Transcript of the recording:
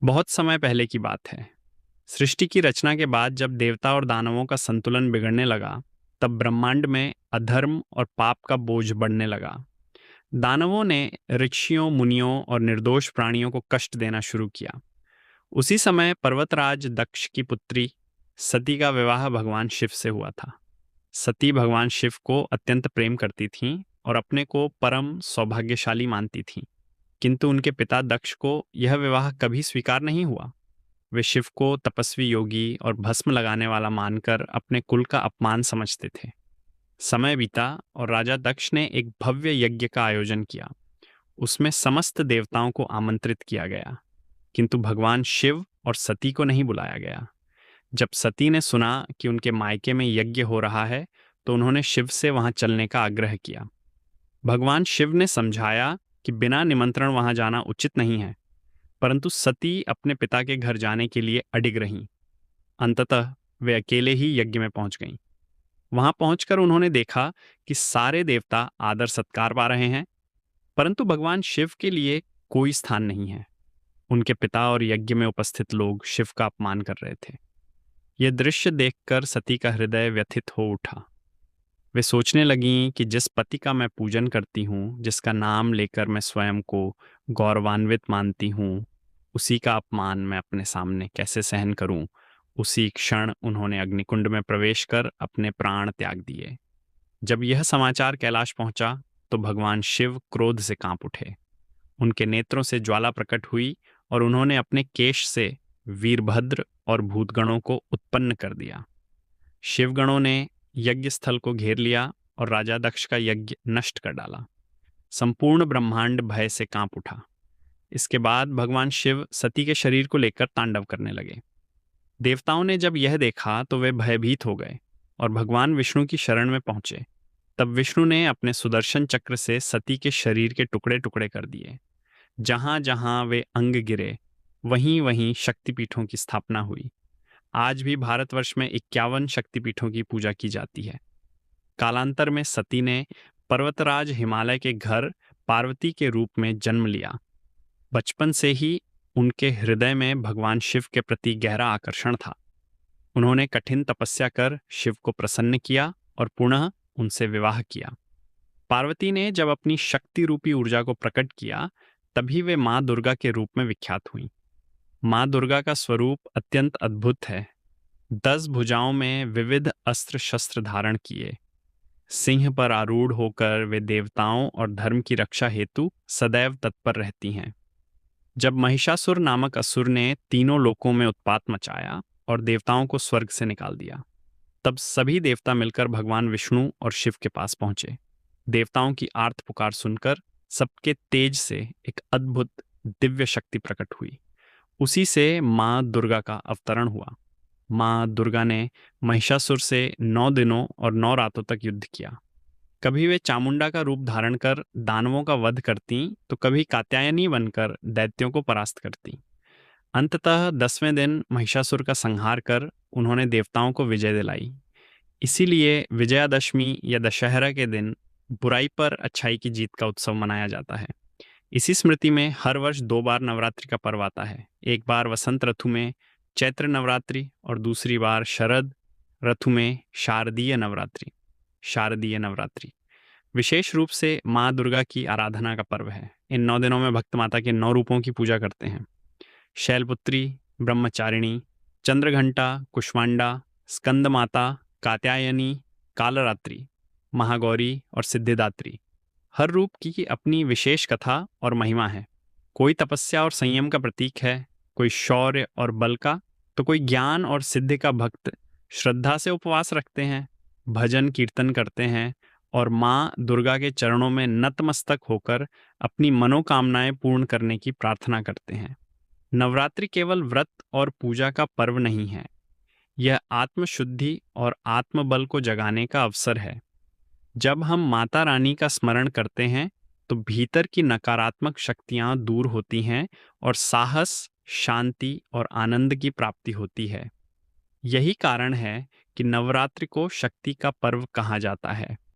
बहुत समय पहले की बात है। सृष्टि की रचना के बाद जब देवता और दानवों का संतुलन बिगड़ने लगा, तब ब्रह्मांड में अधर्म और पाप का बोझ बढ़ने लगा। दानवों ने ऋषियों, मुनियों और निर्दोष प्राणियों को कष्ट देना शुरू किया। उसी समय पर्वतराज दक्ष की पुत्री सती का विवाह भगवान शिव से हुआ था। सती भगवान शिव को अत्यंत प्रेम करती थीं और अपने को परम सौभाग्यशाली मानती थीं। किंतु उनके पिता दक्ष को यह विवाह कभी स्वीकार नहीं हुआ। वे शिव को तपस्वी योगी और भस्म लगाने वाला मानकर अपने कुल का अपमान समझते थे। समय बीता और राजा दक्ष ने एक भव्य यज्ञ का आयोजन किया। उसमें समस्त देवताओं को आमंत्रित किया गया, किंतु भगवान शिव और सती को नहीं बुलाया गया। जब सती ने सुना कि उनके मायके में यज्ञ हो रहा है, तो उन्होंने शिव से वहां चलने का आग्रह किया। भगवान शिव ने समझाया कि बिना निमंत्रण वहां जाना उचित नहीं है, परंतु सती अपने पिता के घर जाने के लिए अडिग रहीं। अंततः वे अकेले ही यज्ञ में पहुंच गईं। वहां पहुंचकर उन्होंने देखा कि सारे देवता आदर सत्कार पा रहे हैं, परंतु भगवान शिव के लिए कोई स्थान नहीं है। उनके पिता और यज्ञ में उपस्थित लोग शिव का अपमान कर रहे थे। यह दृश्य देखकर सती का हृदय व्यथित हो उठा। वे सोचने लगीं कि जिस पति का मैं पूजन करती हूँ, जिसका नाम लेकर मैं स्वयं को गौरवान्वित मानती हूँ, उसी का अपमान मैं अपने सामने कैसे सहन करूं। उसी क्षण उन्होंने अग्निकुंड में प्रवेश कर अपने प्राण त्याग दिए। जब यह समाचार कैलाश पहुंचा, तो भगवान शिव क्रोध से कांप उठे। उनके नेत्रों से ज्वाला प्रकट हुई और उन्होंने अपने केश से वीरभद्र और भूतगणों को उत्पन्न कर दिया। शिवगणों ने यज्ञ स्थल को घेर लिया और राजा दक्ष का यज्ञ नष्ट कर डाला। संपूर्ण ब्रह्मांड भय से कांप उठा। इसके बाद भगवान शिव सती के शरीर को लेकर तांडव करने लगे। देवताओं ने जब यह देखा तो वे भयभीत हो गए और भगवान विष्णु की शरण में पहुंचे। तब विष्णु ने अपने सुदर्शन चक्र से सती के शरीर के टुकड़े टुकड़े कर दिए। जहां जहां वे अंग गिरे, वहीं वहीं शक्तिपीठों की स्थापना हुई। आज भी भारतवर्ष में 51 शक्तिपीठों की पूजा की जाती है। कालांतर में सती ने पर्वतराज हिमालय के घर पार्वती के रूप में जन्म लिया। बचपन से ही उनके हृदय में भगवान शिव के प्रति गहरा आकर्षण था। उन्होंने कठिन तपस्या कर शिव को प्रसन्न किया और पुनः उनसे विवाह किया। पार्वती ने जब अपनी शक्ति रूपी ऊर्जा को प्रकट किया, तभी वे माँ दुर्गा के रूप में विख्यात हुईं। माँ दुर्गा का स्वरूप अत्यंत अद्भुत है। 10 भुजाओं में विविध अस्त्र शस्त्र धारण किए, सिंह पर आरूढ़ होकर वे देवताओं और धर्म की रक्षा हेतु सदैव तत्पर रहती हैं। जब महिषासुर नामक असुर ने तीनों लोकों में उत्पात मचाया और देवताओं को स्वर्ग से निकाल दिया, तब सभी देवता मिलकर भगवान विष्णु और शिव के पास पहुंचे। देवताओं की आर्त पुकार सुनकर सबके तेज से एक अद्भुत दिव्य शक्ति प्रकट हुई। उसी से माँ दुर्गा का अवतरण हुआ। माँ दुर्गा ने महिषासुर से 9 दिनों और 9 रातों तक युद्ध किया। कभी वे चामुंडा का रूप धारण कर दानवों का वध करती, तो कभी कात्यायनी बनकर दैत्यों को परास्त करती। अंततः 10वें दिन महिषासुर का संहार कर उन्होंने देवताओं को विजय दिलाई। इसीलिए विजयादशमी या दशहरा के दिन बुराई पर अच्छाई की जीत का उत्सव मनाया जाता है। इसी स्मृति में हर वर्ष 2 बार नवरात्रि का पर्व आता है। एक बार वसंत ऋतु में चैत्र नवरात्रि और दूसरी बार शरद ऋतु में शारदीय नवरात्रि विशेष रूप से माँ दुर्गा की आराधना का पर्व है। इन 9 दिनों में भक्त माता के 9 रूपों की पूजा करते हैं। शैलपुत्री, ब्रह्मचारिणी, चंद्रघंटा, कुष्मांडा, स्कंद माता, कात्यायनी, कालरात्रि, महागौरी और सिद्धिदात्री। हर रूप की अपनी विशेष कथा और महिमा है। कोई तपस्या और संयम का प्रतीक है, कोई शौर्य और बल का, तो कोई ज्ञान और सिद्धि का भक्त श्रद्धा से उपवास रखते हैं, भजन कीर्तन करते हैं और माँ दुर्गा के चरणों में नतमस्तक होकर अपनी मनोकामनाएं पूर्ण करने की प्रार्थना करते हैं। नवरात्रि केवल व्रत और पूजा का पर्व नहीं है, यह आत्मशुद्धि और आत्मबल को जगाने का अवसर है। जब हम माता रानी का स्मरण करते हैं, तो भीतर की नकारात्मक शक्तियां दूर होती हैं और साहस, शांति और आनंद की प्राप्ति होती है। यही कारण है कि नवरात्रि को शक्ति का पर्व कहा जाता है।